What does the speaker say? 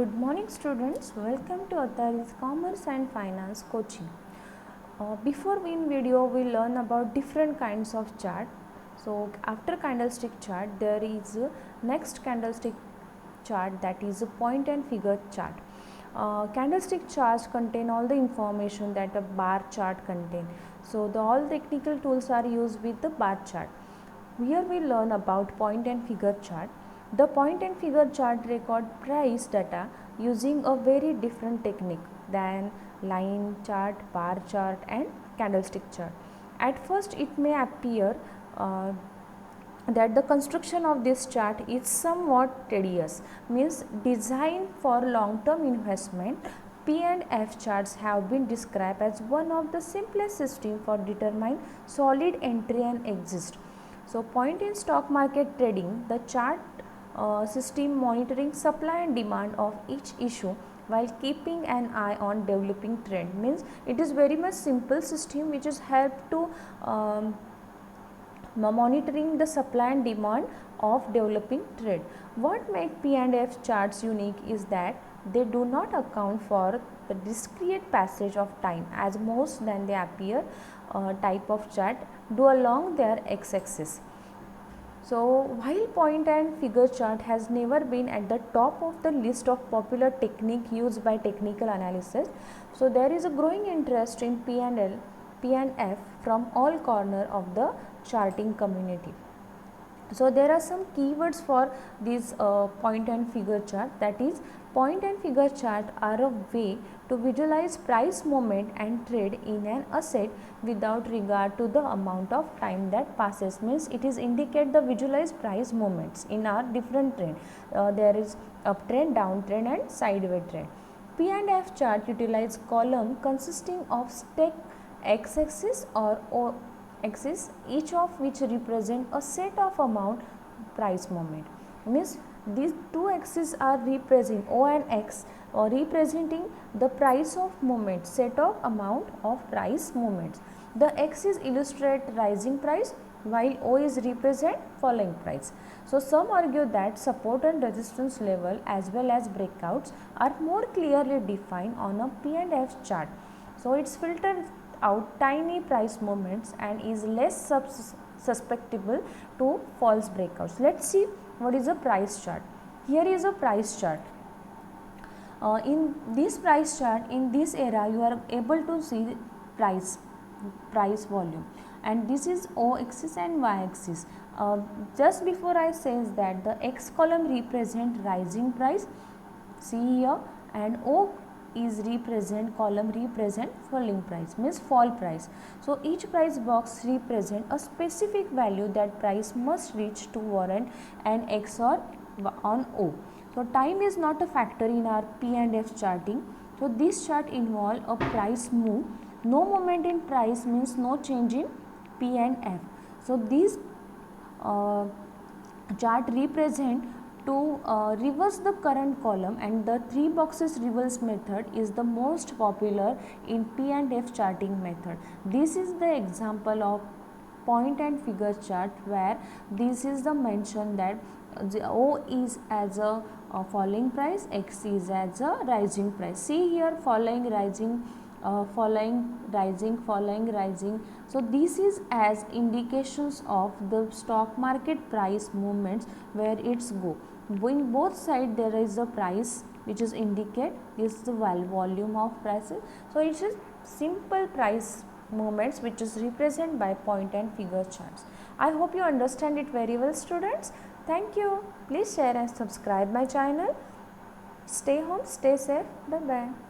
Good morning students, welcome to Atari's Commerce and Finance Coaching. Before we in video we learn about different kinds of chart. So after candlestick chart there is next candlestick chart, that is a point and figure chart. Candlestick charts contain all the information that a bar chart contain. So all technical tools are used with the bar chart. Here we learn about point and figure chart. The point and figure chart record price data using a very different technique than line chart, bar chart and candlestick chart. At first it may appear that the construction of this chart is somewhat tedious, means designed for long term investment. P and F charts have been described as one of the simplest systems for determining solid entry and exit. So point in stock market trading, the chart system monitoring supply and demand of each issue while keeping an eye on developing trend, means it is very much simple system which is help to monitoring the supply and demand of developing trend. What makes P and F charts unique is that they do not account for the discrete passage of time as most than they appear type of chart do along their x-axis. So while point and figure chart has never been at the top of the list of popular technique used by technical analysis, so there is a growing interest in P and F from all corner of the charting community. So there are some keywords for this point and figure chart, that is point and figure chart are a way to visualize price movement and trade in an asset without regard to the amount of time that passes, means it is indicate the visualized price movements in our different trend. There is uptrend, downtrend and sideways trend. P and F chart utilize column consisting of stacked x-axis or O-axis, each of which represent a set of amount price movement, means these two axes are representing O and X or representing the price of movement, set of amount of price movements. The X is illustrate rising price while O is represent falling price. So some argue that support and resistance level as well as breakouts are more clearly defined on a P and F chart. So it's filtered out tiny price movements and is less susceptible to false breakouts. Let's see what is a price chart. Here is a price chart. In this price chart, in this era you are able to see price volume, and this is O axis and Y axis. Just before I says that the X column represent rising price, see here, and O is column represent falling price, means fall price. So each price box represent a specific value that price must reach to warrant an X or on O. So time is not a factor in our P and F charting. So this chart involve a price move. No movement in price means no change in P and F. So these chart represent to reverse the current column, and the three boxes reverse method is the most popular in P and F charting method. This is the example of point and figure chart where this is the mention that the O is as a falling price, X is as a rising price. See here, falling, rising, falling, rising, falling, rising. So this is as indications of the stock market price movements where it's go. In both sides there is a price which is indicate this is the volume of prices. So it's a simple price movements which is represented by point and figure charts. I hope you understand it very well, students. Thank you. Please share and subscribe my channel. Stay home, stay safe. Bye bye.